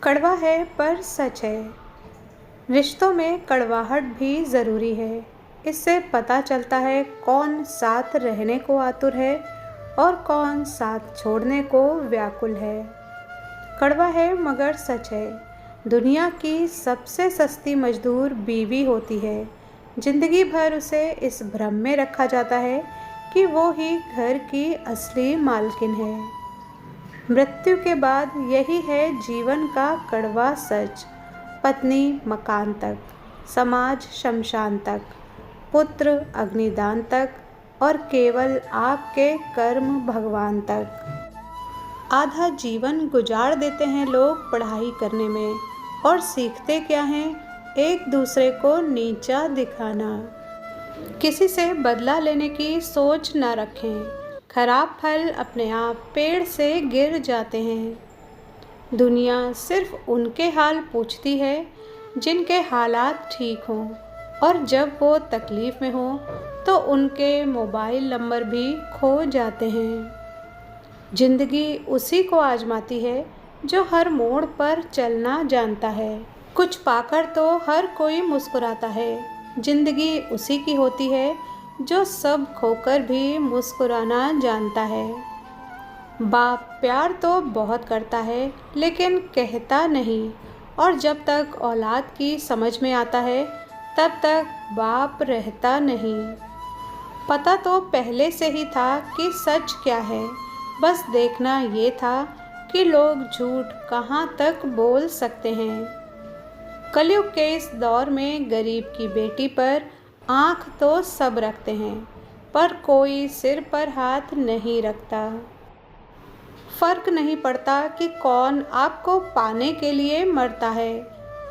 कड़वा है पर सच है। रिश्तों में कड़वाहट भी ज़रूरी है। इससे पता चलता है कौन साथ रहने को आतुर है और कौन साथ छोड़ने को व्याकुल है। कड़वा है मगर सच है। दुनिया की सबसे सस्ती मजदूर बीवी होती है। जिंदगी भर उसे इस भ्रम में रखा जाता है कि वो ही घर की असली मालकिन है। मृत्यु के बाद यही है जीवन का कड़वा सच। पत्नी मकान तक, समाज शमशान तक, पुत्र अग्निदान तक और केवल आपके कर्म भगवान तक। आधा जीवन गुजार देते हैं लोग पढ़ाई करने में और सीखते क्या हैं? एक दूसरे को नीचा दिखाना। किसी से बदला लेने की सोच न रखें। खराब फल अपने आप पेड़ से गिर जाते हैं। दुनिया सिर्फ उनके हाल पूछती है जिनके हालात ठीक हों, और जब वो तकलीफ़ में हों तो उनके मोबाइल नंबर भी खो जाते हैं। ज़िंदगी उसी को आजमाती है जो हर मोड़ पर चलना जानता है। कुछ पाकर तो हर कोई मुस्कुराता है। ज़िंदगी उसी की होती है जो सब खोकर भी मुस्कुराना जानता है। बाप प्यार तो बहुत करता है लेकिन कहता नहीं, और जब तक औलाद की समझ में आता है तब तक बाप रहता नहीं। पता तो पहले से ही था कि सच क्या है, बस देखना ये था कि लोग झूठ कहाँ तक बोल सकते हैं। कलयुग के इस दौर में गरीब की बेटी पर आँख तो सब रखते हैं, पर कोई सिर पर हाथ नहीं रखता। फर्क नहीं पड़ता कि कौन आपको पाने के लिए मरता है,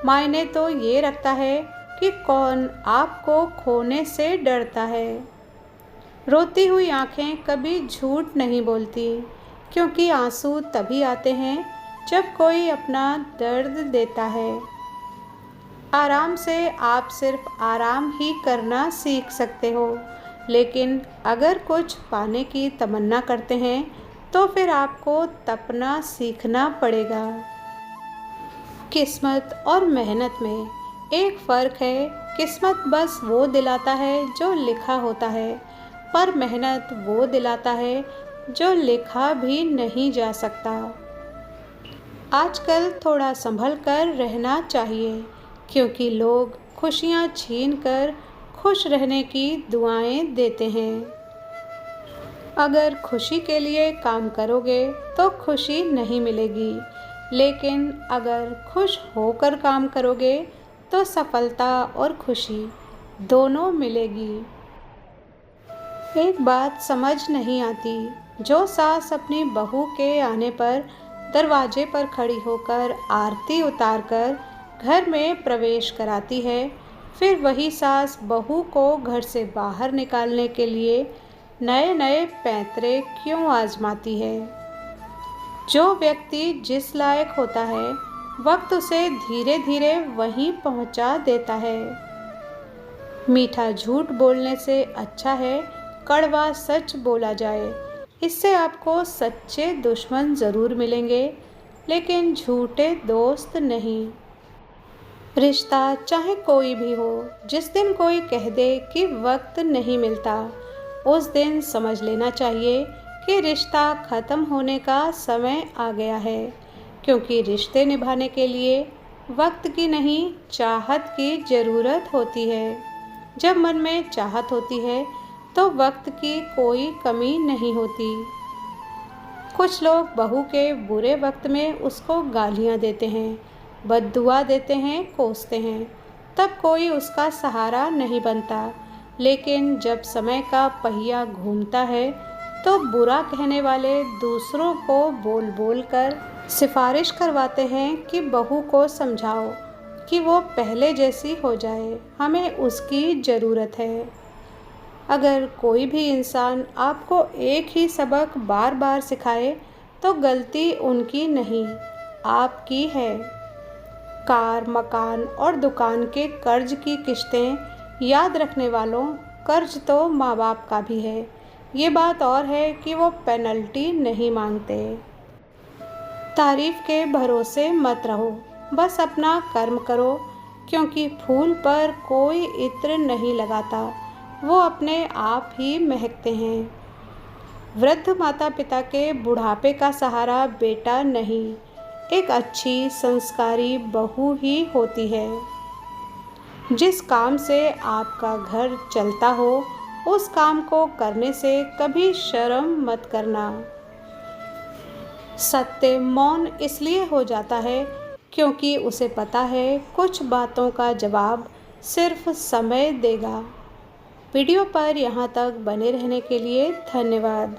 मायने तो ये रखता है कि कौन आपको खोने से डरता है। रोती हुई आँखें कभी झूठ नहीं बोलती, क्योंकि आंसू तभी आते हैं जब कोई अपना दर्द देता है। आराम से आप सिर्फ आराम ही करना सीख सकते हो, लेकिन अगर कुछ पाने की तमन्ना करते हैं तो फिर आपको तपना सीखना पड़ेगा। किस्मत और मेहनत में एक फ़र्क है। किस्मत बस वो दिलाता है जो लिखा होता है, पर मेहनत वो दिलाता है जो लिखा भी नहीं जा सकता। आजकल थोड़ा संभल कर रहना चाहिए, क्योंकि लोग खुशियाँ छीन कर खुश रहने की दुआएं देते हैं। अगर खुशी के लिए काम करोगे तो खुशी नहीं मिलेगी, लेकिन अगर खुश होकर काम करोगे तो सफलता और खुशी दोनों मिलेगी। एक बात समझ नहीं आती, जो सास अपनी बहू के आने पर दरवाजे पर खड़ी होकर आरती उतारकर घर में प्रवेश कराती है, फिर वही सास बहू को घर से बाहर निकालने के लिए नए नए पैंतरे क्यों आजमाती है। जो व्यक्ति जिस लायक होता है, वक्त उसे धीरे धीरे वहीं पहुंचा देता है। मीठा झूठ बोलने से अच्छा है कड़वा सच बोला जाए। इससे आपको सच्चे दुश्मन ज़रूर मिलेंगे, लेकिन झूठे दोस्त नहीं। रिश्ता चाहे कोई भी हो, जिस दिन कोई कह दे कि वक्त नहीं मिलता, उस दिन समझ लेना चाहिए कि रिश्ता ख़त्म होने का समय आ गया है, क्योंकि रिश्ते निभाने के लिए वक्त की नहीं, चाहत की ज़रूरत होती है। जब मन में चाहत होती है तो वक्त की कोई कमी नहीं होती। कुछ लोग बहू के बुरे वक्त में उसको गालियाँ देते हैं, बद्दुआ देते हैं, कोसते हैं, तब कोई उसका सहारा नहीं बनता। लेकिन जब समय का पहिया घूमता है तो बुरा कहने वाले दूसरों को बोल बोल कर सिफारिश करवाते हैं कि बहू को समझाओ कि वो पहले जैसी हो जाए, हमें उसकी ज़रूरत है। अगर कोई भी इंसान आपको एक ही सबक बार बार सिखाए तो गलती उनकी नहीं, आपकी है। कार, मकान और दुकान के कर्ज की किश्तें याद रखने वालों, कर्ज तो माँ बाप का भी है। ये बात और है कि वो पेनल्टी नहीं मांगते। तारीफ के भरोसे मत रहो, बस अपना कर्म करो, क्योंकि फूल पर कोई इत्र नहीं लगाता, वो अपने आप ही महकते हैं। वृद्ध माता पिता के बुढ़ापे का सहारा बेटा नहीं, एक अच्छी संस्कारी बहू ही होती है। जिस काम से आपका घर चलता हो, उस काम को करने से कभी शर्म मत करना। सत्य मौन इसलिए हो जाता है क्योंकि उसे पता है कुछ बातों का जवाब सिर्फ समय देगा। वीडियो पर यहाँ तक बने रहने के लिए धन्यवाद।